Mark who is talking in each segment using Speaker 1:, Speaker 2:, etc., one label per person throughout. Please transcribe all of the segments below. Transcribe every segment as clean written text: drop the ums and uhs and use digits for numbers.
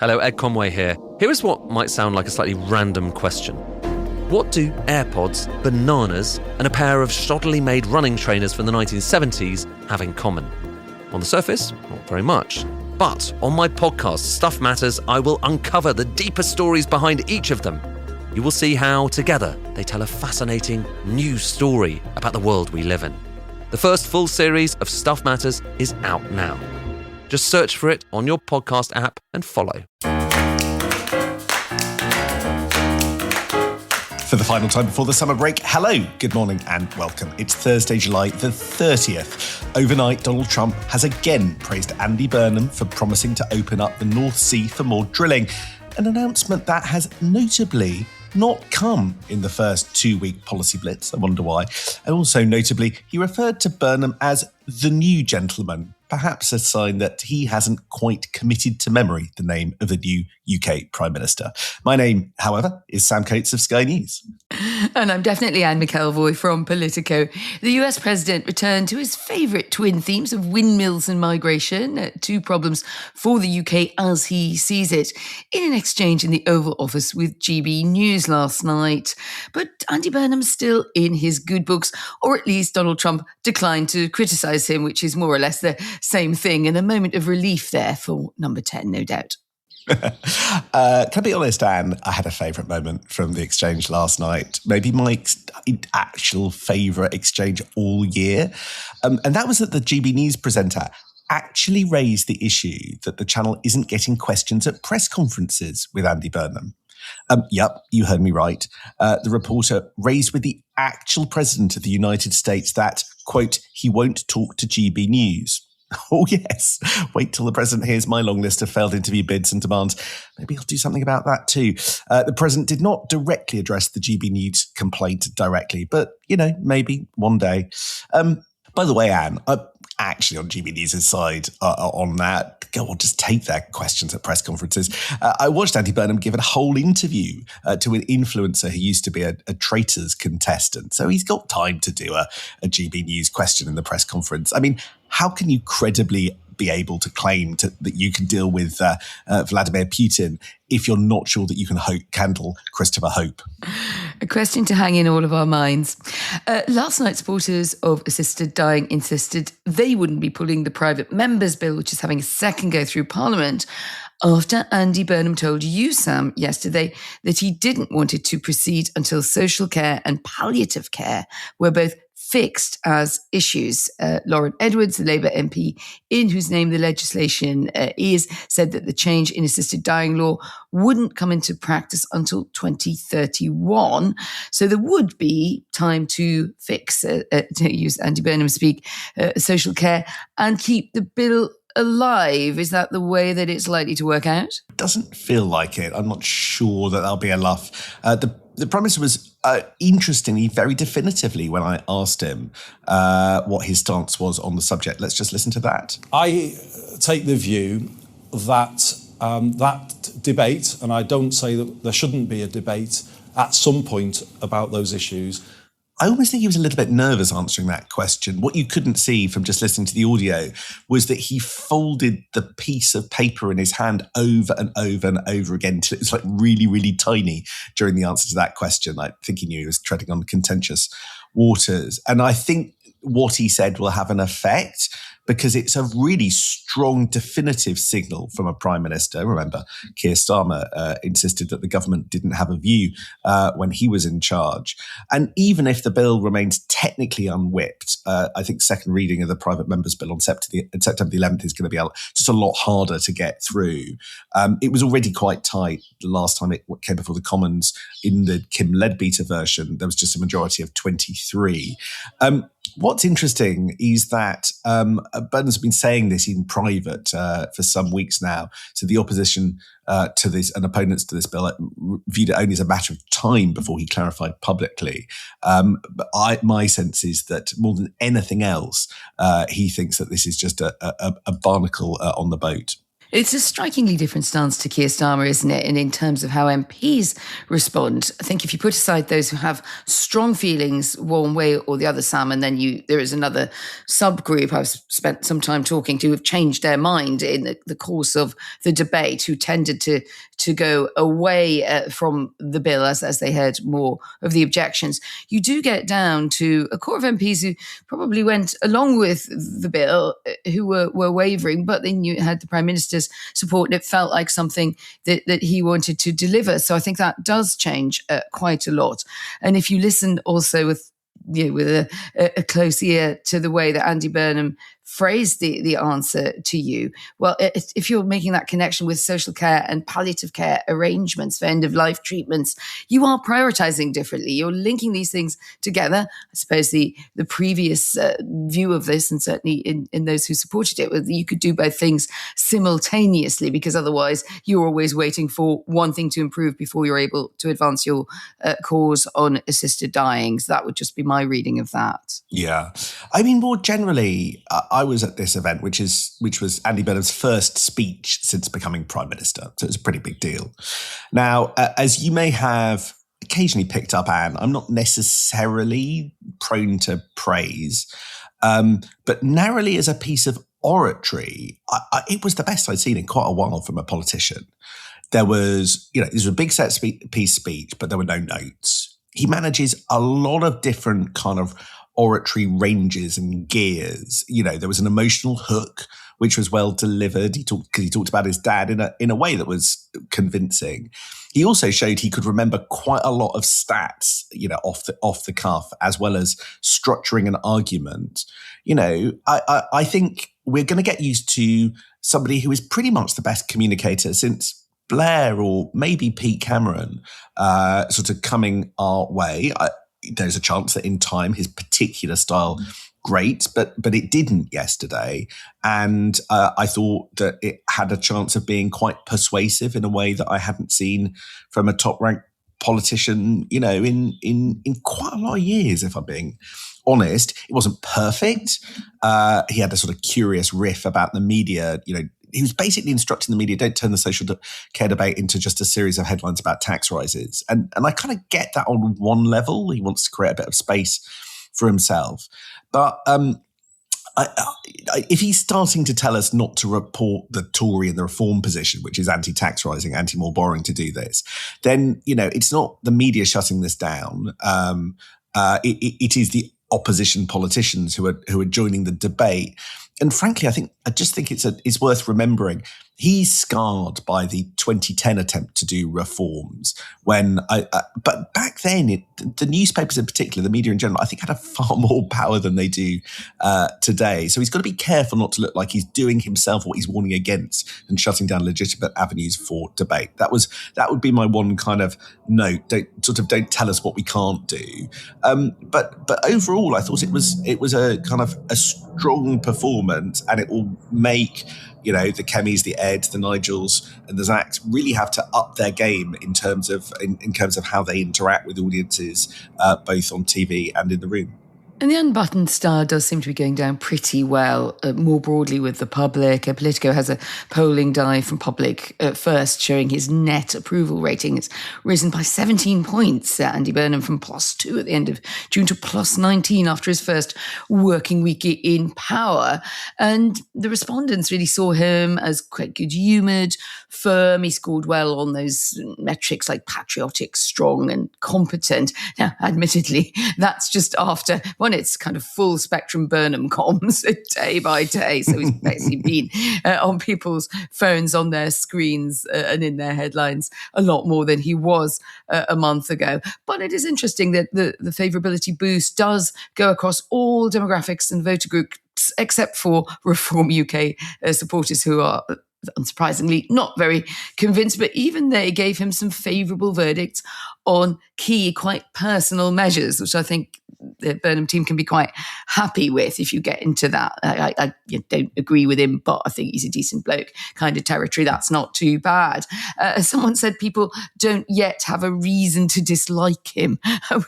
Speaker 1: Hello, Ed Conway here. Here is what might sound like a slightly random question. What do AirPods, bananas, and a pair of shoddily made running trainers from the 1970s have in common? On the surface, not very much. But on my podcast, Stuff Matters, I will uncover the deeper stories behind each of them. You will see how, together, they tell a fascinating new story about the world we live in. The first full series of Stuff Matters is out now. Just search for it on your podcast app and follow.
Speaker 2: For the final time before the summer break, hello, good morning and welcome. It's Thursday, July the 30th. Overnight, Donald Trump has again praised Andy Burnham for promising to open up the North Sea for more drilling, an announcement that has notably not come in the first 2-week policy blitz. I wonder why. And also notably, he referred to Burnham as the new gentleman, perhaps a sign that he hasn't quite committed to memory the name of the new UK Prime Minister. My name, however, is Sam Coates of Sky News.
Speaker 3: And I'm definitely Anne McElvoy from Politico. The US president returned to his favourite twin themes of windmills and migration, two problems for the UK as he sees it, in an exchange in the Oval Office with GB News last night. But Andy Burnham's still in his good books, or at least Donald Trump declined to criticise him, which is more or less the same thing, and a moment of relief there for number 10, no doubt.
Speaker 2: Can I be honest, Anne? I had a favourite moment from the exchange last night. Maybe my actual favourite exchange all year. And that was that the GB News presenter actually raised the issue that the channel isn't getting questions at press conferences with Andy Burnham. Yep, you heard me right. The reporter raised with the actual president of the United States that, quote, he won't talk to GB News. Oh, yes. Wait till the president hears my long list of failed interview bids and demands. Maybe he'll do something about that too. The president did not directly address the GB News complaint directly, but, maybe one day. By the way, Anne, actually on GB News' side on that, go on, just take their questions at press conferences. I watched Andy Burnham give a whole interview to an influencer who used to be a Traitors contestant. So he's got time to do a GB News question in the press conference. I mean, how can you credibly be able to claim that you can deal with Vladimir Putin if you're not sure that you can handle Christopher Hope?
Speaker 3: A question to hang in all of our minds. Last night, supporters of assisted dying insisted they wouldn't be pulling the private members bill, which is having a second go through Parliament, after Andy Burnham told you, Sam, yesterday that he didn't want it to proceed until social care and palliative care were both fixed as issues. Lauren Edwards, the Labour MP in whose name the legislation is, said that the change in assisted dying law wouldn't come into practice until 2031. So there would be time to fix, to use Andy Burnham speak, social care and keep the bill alive. Is that the way that it's likely to work out?
Speaker 2: Doesn't feel like it. I'm not sure that that'll be enough. The Prime Minister was, interestingly, very definitively when I asked him what his stance was on the subject. Let's just listen to that.
Speaker 4: I take the view that that debate, and I don't say that there shouldn't be a debate at some point about those issues.
Speaker 2: I almost think he was a little bit nervous answering that question. What you couldn't see from just listening to the audio was that he folded the piece of paper in his hand over and over and over again until it was like really, really tiny during the answer to that question. I think he knew he was treading on contentious waters. And I think what he said will have an effect because it's a really strong, definitive signal from a Prime Minister. Remember, Keir Starmer insisted that the government didn't have a view when he was in charge. And even if the bill remains technically unwhipped, I think second reading of the private members bill on September the 11th is going to be just a lot harder to get through. It was already quite tight the last time it came before the Commons. In the Kim Leadbeater version, there was just a majority of 23. What's interesting is that Burnham's been saying this in private for some weeks now. So the opposition to this and opponents to this bill viewed it only as a matter of time before he clarified publicly. But my sense is that more than anything else, he thinks that this is just a barnacle on the boat.
Speaker 3: It's a strikingly different stance to Keir Starmer, isn't it? And in terms of how MPs respond, I think if you put aside those who have strong feelings one way or the other, Sam, and then there is another subgroup I've spent some time talking to who've changed their mind in the course of the debate, who tended to go away from the bill as they heard more of the objections. You do get down to a core of MPs who probably went along with the bill, who were wavering, but then you had the Prime Minister's support, and it felt like something that he wanted to deliver. So I think that does change quite a lot. And if you listen also with a close ear to the way that Andy Burnham phrased the answer to you, well, if you're making that connection with social care and palliative care arrangements for end-of-life treatments, you are prioritising differently. You're linking these things together. I suppose the previous view of this, and certainly in those who supported it, was that you could do both things simultaneously, because otherwise you're always waiting for one thing to improve before you're able to advance your cause on assisted dying. So that would just be my reading of that.
Speaker 2: Yeah. I mean, more generally, I was at this event, which was Andy Burnham's first speech since becoming Prime Minister. So it's a pretty big deal. Now, as you may have occasionally picked up, Anne, I'm not necessarily prone to praise, but narrowly as a piece of oratory, it was the best I'd seen in quite a while from a politician. There was, this was a big set piece speech, but there were no notes. He manages a lot of different kind of oratory ranges and gears. There was an emotional hook, which was well delivered. He talked about his dad in a way that was convincing. He also showed he could remember quite a lot of stats, off the cuff, as well as structuring an argument. I think we're going to get used to somebody who is pretty much the best communicator since Blair or maybe Pete Cameron, sort of coming our way. There's a chance that in time his particular style great, but it didn't yesterday. And I thought that it had a chance of being quite persuasive in a way that I hadn't seen from a top-ranked politician, in quite a lot of years, if I'm being honest. It wasn't perfect. He had a sort of curious riff about the media, he was basically instructing the media, don't turn the social care debate into just a series of headlines about tax rises. And I kind of get that on one level. He wants to create a bit of space for himself. But if he's starting to tell us not to report the Tory and the Reform position, which is anti-tax rising, anti-more borrowing to do this, then, it's not the media shutting this down. It is the opposition politicians who are joining the debate. And frankly, I just think it's worth remembering he's scarred by the 2010 attempt to do reforms but back then, the newspapers in particular, the media in general, I think had a far more power than they do today. So he's got to be careful not to look like he's doing himself what he's warning against and shutting down legitimate avenues for debate. That would be my one kind of note. Don't tell us what we can't do. But overall, I thought it was a kind of a strong performance, and it will make the Kemis, the Ed, the Nigels, and the Zacks really have to up their game in terms of how they interact with audiences, both on TV and in the room.
Speaker 3: And the unbuttoned star does seem to be going down pretty well, more broadly with the public. Politico has a polling die from public first showing his net approval rating. It's risen by 17 points. Andy Burnham from +2 at the end of June to +19 after his first working week in power. And the respondents really saw him as quite good-humoured, firm. He scored well on those metrics like patriotic, strong and competent. Now, admittedly, that's just after... it's kind of full spectrum Burnham comms day by day. So he's basically been on people's phones, on their screens and in their headlines a lot more than he was a month ago. But it is interesting that the favourability boost does go across all demographics and voter groups, except for Reform UK supporters who are unsurprisingly not very convinced, but even they gave him some favourable verdicts on key, quite personal measures, which I think the Burnham team can be quite happy with if you get into that. I don't agree with him, but I think he's a decent bloke kind of territory. That's not too bad. Someone said people don't yet have a reason to dislike him,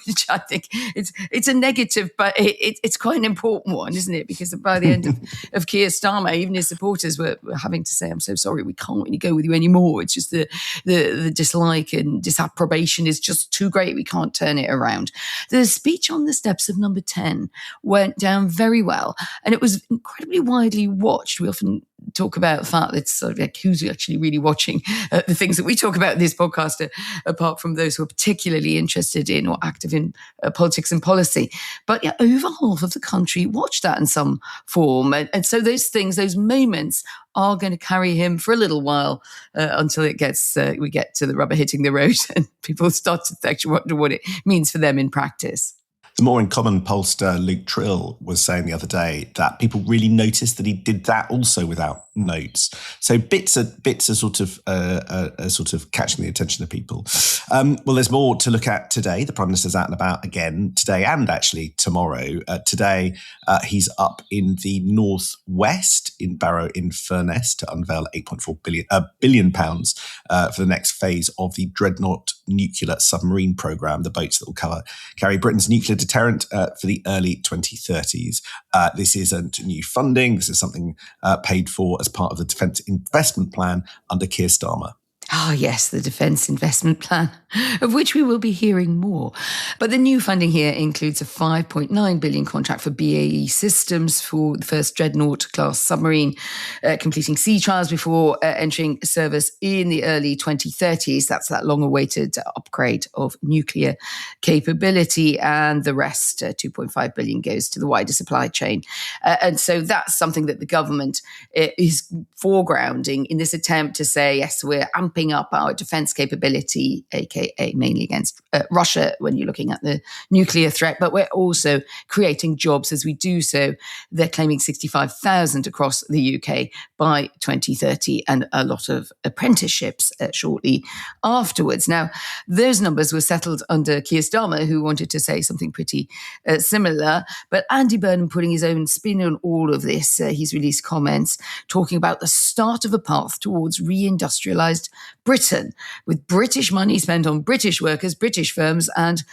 Speaker 3: which I think it's a negative, but it's quite an important one, isn't it? Because by the end of Keir Starmer, even his supporters were having to say, I'm so sorry, we can't really go with you anymore. It's just the dislike and disapprobation is just too great. We can't turn it around. The speech on the steps of Number 10 went down very well, and it was incredibly widely watched. We often talk about the fact that it's sort of like who's actually really watching the things that we talk about in this podcast, apart from those who are particularly interested in or active in politics and policy. But yeah, over half of the country watched that in some form. And so those things, those moments are going to carry him for a little while until it gets we get to the rubber hitting the road and people start to actually wonder what it means for them in practice.
Speaker 2: The More in Common pollster Luke Trill was saying the other day that people really noticed that he did that also without notes. So bits are sort of catching the attention of people. Well, there's more to look at today. The Prime Minister's out and about again today and actually tomorrow. Today, he's up in the northwest in Barrow-in-Furness to unveil £8.4 billion for the next phase of the Dreadnought nuclear submarine programme, the boats that will carry Britain's nuclear deterrent for the early 2030s. This isn't new funding. This is something paid for as part of the Defence Investment Plan under Keir Starmer.
Speaker 3: Ah, yes, the Defence Investment Plan, of which we will be hearing more. But the new funding here includes a £5.9 billion contract for BAE Systems for the first Dreadnought-class submarine, completing sea trials before entering service in the early 2030s. That's that long-awaited upgrade of nuclear capability, and the rest, £2.5 billion, goes to the wider supply chain. And so that's something that the government is foregrounding in this attempt to say, yes, we're amping up our defense capability, aka mainly against Russia when you're looking at the nuclear threat, but we're also creating jobs as we do so. They're claiming 65,000 across the UK by 2030 and a lot of apprenticeships shortly afterwards. Now, those numbers were settled under Keir Starmer, who wanted to say something pretty similar, but Andy Burnham putting his own spin on all of this. He's released comments talking about the start of a path towards reindustrialised Britain, with British money spent on British workers, British firms, and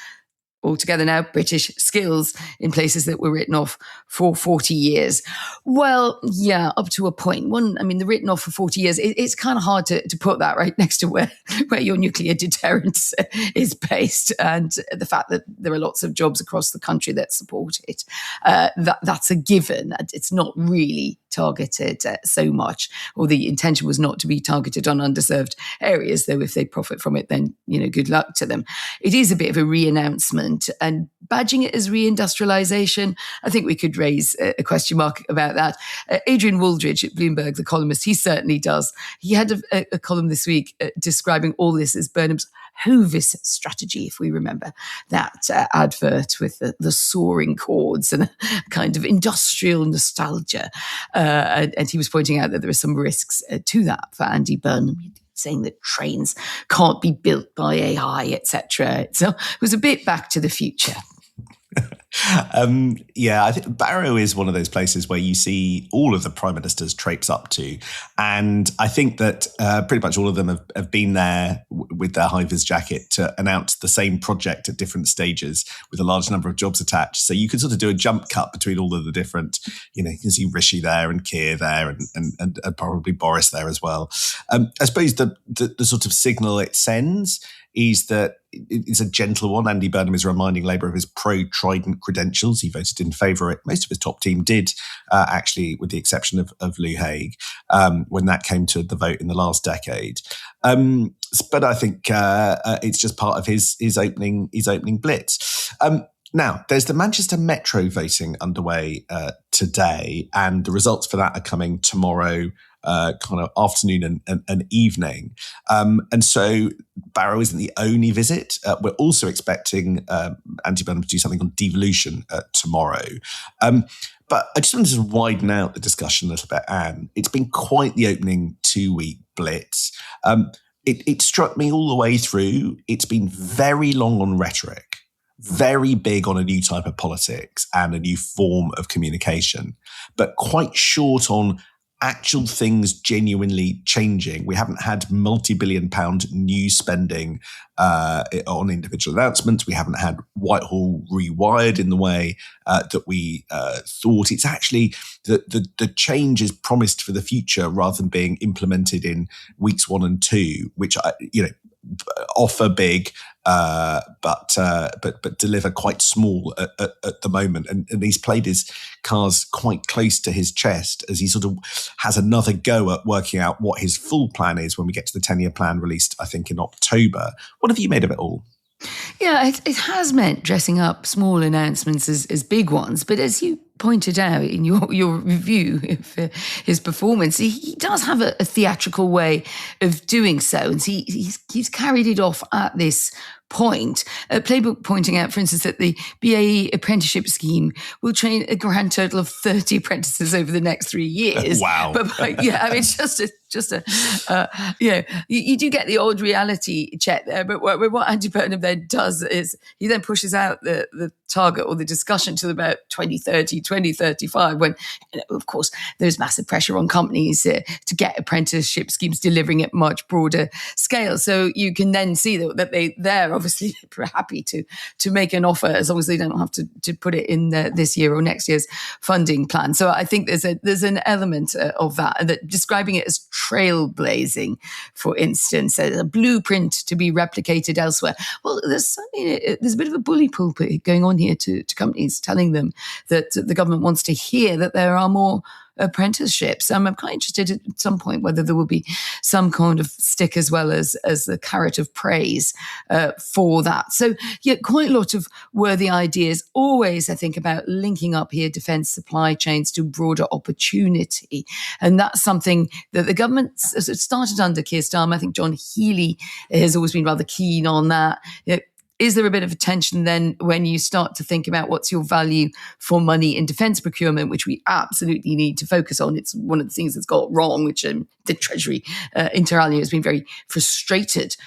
Speaker 3: altogether now British skills in places that were written off for 40 years. Well, yeah, up to a point. The written off for 40 years, it's kind of hard to put that right next to where your nuclear deterrence is based, and the fact that there are lots of jobs across the country that support it. That's a given. It's not really targeted so much, or the intention was not to be targeted on underserved areas, though if they profit from it, then, good luck to them. It is a bit of a re-announcement, and badging it as reindustrialisation, I think we could raise a question mark about that. Adrian Wooldridge at Bloomberg, the columnist, he certainly does. He had a column this week describing all this as Burnham's Hovis strategy, if we remember that advert with the soaring chords and a kind of industrial nostalgia. And he was pointing out that there are some risks to that for Andy Burnham, saying that trains can't be built by AI, etc. So it was a bit Back to the Future.
Speaker 2: I think Barrow is one of those places where you see all of the prime ministers traipse up to, and I think that pretty much all of them have been there with their high-vis jacket to announce the same project at different stages with a large number of jobs attached. So you could sort of do a jump cut between all of the different, you can see Rishi there and Keir there and probably Boris there as well. I suppose the sort of signal it sends is that it's a gentle one. Andy Burnham is reminding Labour of his pro-Trident credentials. He voted in favour of it. Most of his top team did, actually, with the exception of Lou Hague, when that came to the vote in the last decade. But I think it's just part of his opening blitz. Now, there's the Manchester Metro voting underway today, and the results for that are coming tomorrow, kind of afternoon and evening. And so Barrow isn't the only visit. We're also expecting Andy Burnham to do something on devolution tomorrow. But I just wanted to widen out the discussion a little bit, Anne. It's been quite the opening 2-week blitz. It struck me all the way through. It's been very long on rhetoric. very big on a new type of politics and a new form of communication, but quite short on actual things genuinely changing. We haven't had multi-billion pound new spending on individual announcements. We haven't had Whitehall rewired in the way that we thought. It's actually the change is promised for the future rather than being implemented in weeks 1 and 2, which offer big, but deliver quite small at the moment. And he's played his cards quite close to his chest as he sort of has another go at working out what his full plan is when we get to the 10-year plan released, I think, in October. What have you made of it all?
Speaker 3: Yeah, it has meant dressing up small announcements as big ones. But as you pointed out in your review of his performance, he does have a theatrical way of doing so. And he's carried it off at this point. Playbook pointing out, for instance, that the BAE apprenticeship scheme will train a grand total of 30 apprentices over the next 3 years.
Speaker 2: Wow.
Speaker 3: But yeah, I mean, it's you do get the old reality check there. But what Andy Burnham then does is he then pushes out the target or the discussion to about 2030, 2035, when, of course, there's massive pressure on companies to get apprenticeship schemes delivering at much broader scale. So you can then see that they're obviously happy to make an offer as long as they don't have to put it in this year or next year's funding plan. So I think there's an element of that describing it as trailblazing, for instance, a blueprint to be replicated elsewhere. Well, there's a bit of a bully pulpit going on here to companies, telling them that the government wants to hear that there are more apprenticeships. I'm quite interested at some point whether there will be some kind of stick as well as the carrot of praise for that. So yeah, quite a lot of worthy ideas. Always, I think, about linking up here defence supply chains to broader opportunity. And that's something that the government started under Keir Starmer. I think John Healey has always been rather keen on that. Is there a bit of a tension then when you start to think about what's your value for money in defence procurement, which we absolutely need to focus on? It's one of the things that's got wrong, which the Treasury inter alia has been very frustrated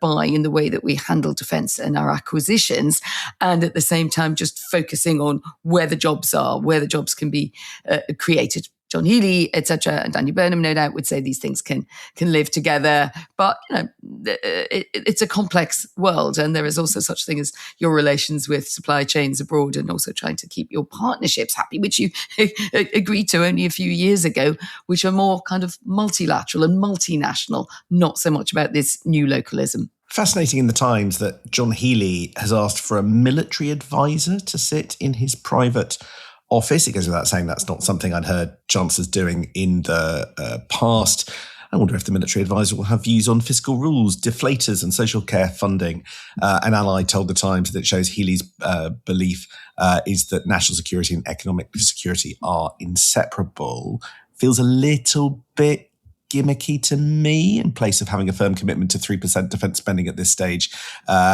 Speaker 3: by in the way that we handle defence and our acquisitions. And at the same time, just focusing on where the jobs are, where the jobs can be created. John Healey, etc., and Andy Burnham, no doubt, would say these things can live together. But it's a complex world, and there is also such thing as your relations with supply chains abroad, and also trying to keep your partnerships happy, which you agreed to only a few years ago, which are more kind of multilateral and multinational, not so much about this new localism.
Speaker 2: Fascinating in the Times that John Healey has asked for a military advisor to sit in his private office. It goes without saying that's not something I'd heard chancellors doing in the past. I wonder if the military advisor will have views on fiscal rules, deflators and social care funding. An ally told the Times that it shows Healey's belief is that national security and economic security are inseparable. Feels a little bit gimmicky to me in place of having a firm commitment to 3% defence spending at this stage.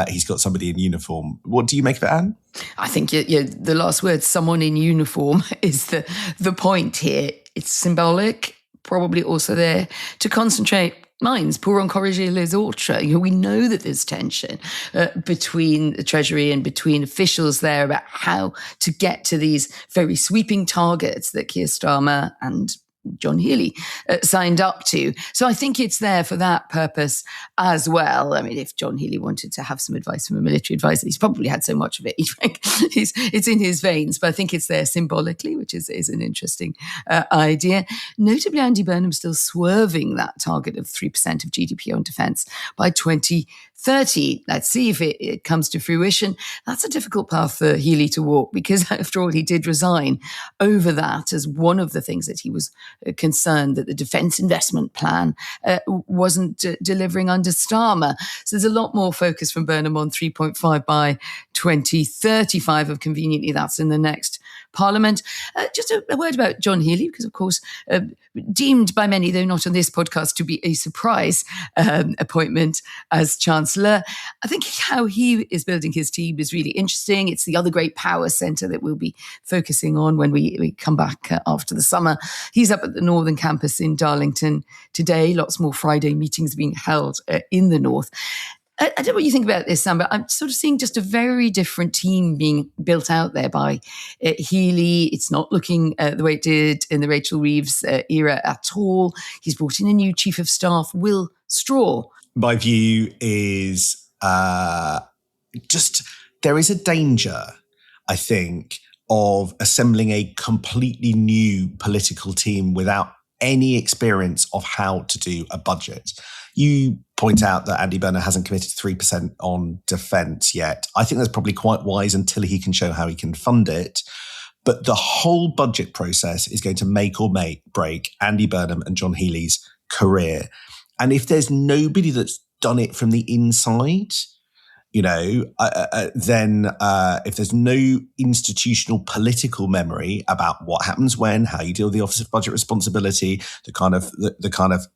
Speaker 2: He's got somebody in uniform. What do you make of it, Anne?
Speaker 3: I think the last word, someone in uniform, is the point here. It's symbolic, probably also there to concentrate minds, pour encourager les autres. We know that there's tension between the Treasury and between officials there about how to get to these very sweeping targets that Keir Starmer and John Healey signed up to. So I think it's there for that purpose as well. I mean, if John Healey wanted to have some advice from a military advisor, he's probably had so much of it. It's in his veins, but I think it's there symbolically, which is an interesting idea. Notably, Andy Burnham still swerving that target of 3% of GDP on defence by 2030. Let's see if it comes to fruition. That's a difficult path for Healey to walk because, after all, he did resign over that as one of the things that he was concerned that the defence investment plan wasn't delivering under Starmer. So there's a lot more focus from Burnham on 3.5 by 2035, of conveniently that's in the next Parliament. Just a word about John Healey, because, of course, deemed by many, though not on this podcast, to be a surprise appointment as Chancellor. I think how he is building his team is really interesting. It's the other great power centre that we'll be focusing on when we come back after the summer. He's up at the Northern Campus in Darlington today. Lots more Friday meetings being held in the North. I don't know what you think about this, Sam, but I'm sort of seeing just a very different team being built out there by Healy. It's not looking the way it did in the Rachel Reeves era at all. He's brought in a new chief of staff, Will Straw.
Speaker 2: My view is there is a danger, I think, of assembling a completely new political team without any experience of how to do a budget. You point out that Andy Burnham hasn't committed 3% on defence yet. I think that's probably quite wise until he can show how he can fund it. But the whole budget process is going to make or break Andy Burnham and John Healy's career. And if there's nobody that's done it from the inside, then if there's no institutional political memory about what happens when, how you deal with the Office of Budget Responsibility, the kind of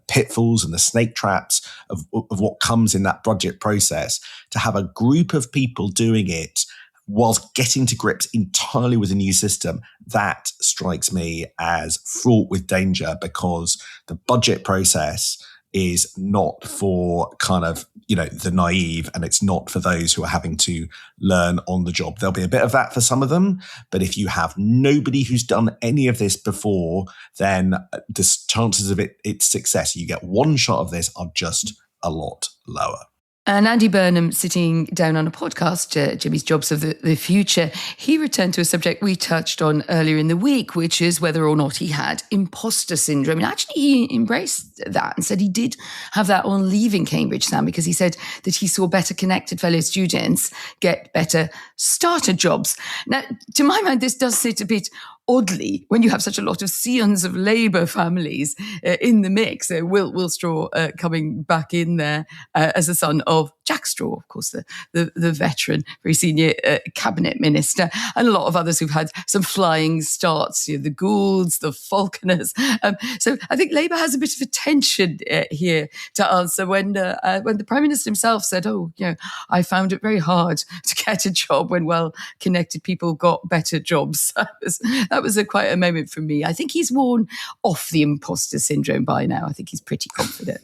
Speaker 2: pitfalls and the snake traps of what comes in that budget process, to have a group of people doing it whilst getting to grips entirely with a new system, that strikes me as fraught with danger, because the budget process is not for the naive, and it's not for those who are having to learn on the job. There'll be a bit of that for some of them, but if you have nobody who's done any of this before, then the chances of its success, you get one shot of this, are just a lot lower.
Speaker 3: And Andy Burnham, sitting down on a podcast, Jimmy's Jobs of the Future, he returned to a subject we touched on earlier in the week, which is whether or not he had imposter syndrome. And actually, he embraced that and said he did have that on leaving Cambridge, Sam, because he said that he saw better connected fellow students get better starter jobs. Now, to my mind, this does sit a bit oddly when you have such a lot of scions of Labour families in the mix. Will Straw coming back in there as the son of Jack Straw, of course, the veteran, very senior cabinet minister, and a lot of others who've had some flying starts, the Goulds, the Falconers. So I think Labour has a bit of a tension here to answer when the Prime Minister himself said, I found it very hard to get a job when well-connected people got better jobs. That was quite a moment for me. I think he's worn off the imposter syndrome by now. I think he's pretty confident.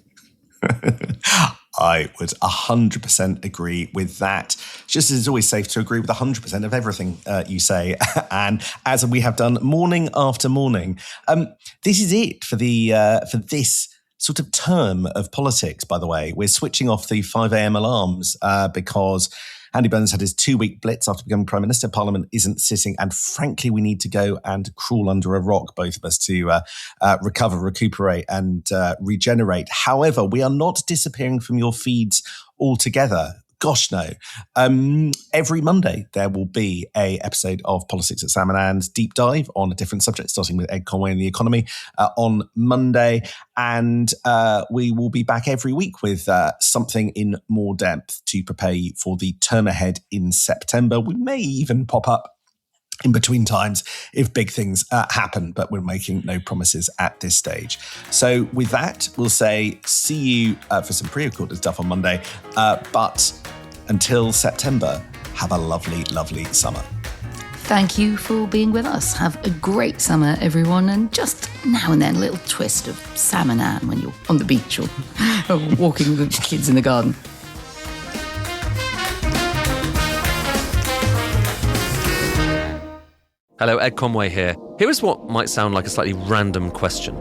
Speaker 2: I would 100% agree with that. Just as it's always safe to agree with 100% of everything you say, and as we have done morning after morning. This is it for this sort of term of politics, by the way. We're switching off the 5 a.m. alarms because Andy Burnham's had his 2-week blitz after becoming Prime Minister. Parliament isn't sitting, and frankly, we need to go and crawl under a rock, both of us, to recover, recuperate, and regenerate. However, we are not disappearing from your feeds altogether. Gosh, no. Every Monday, there will be an episode of Politics at Sam and Anne's deep dive on a different subject, starting with Ed Conway and the economy on Monday. And we will be back every week with something in more depth to prepare you for the term ahead in September. We may even pop up in between times if big things happen, but we're making no promises at this stage. So with that, we'll say see you for some pre-recorded stuff on Monday. But until September, have a lovely, lovely summer.
Speaker 3: Thank you for being with us. Have a great summer, everyone. And just now and then, a little twist of Sam and Anne when you're on the beach or walking with the kids in the garden.
Speaker 1: Hello, Ed Conway here. Here is what might sound like a slightly random question.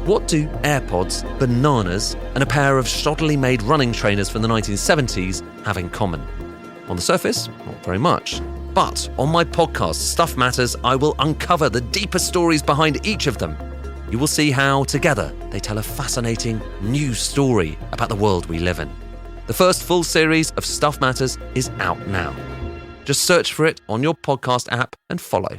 Speaker 1: What do AirPods, bananas, and a pair of shoddily made running trainers from the 1970s have in common? On the surface, not very much. But on my podcast, Stuff Matters, I will uncover the deeper stories behind each of them. You will see how, together, they tell a fascinating new story about the world we live in. The first full series of Stuff Matters is out now. Just search for it on your podcast app and follow.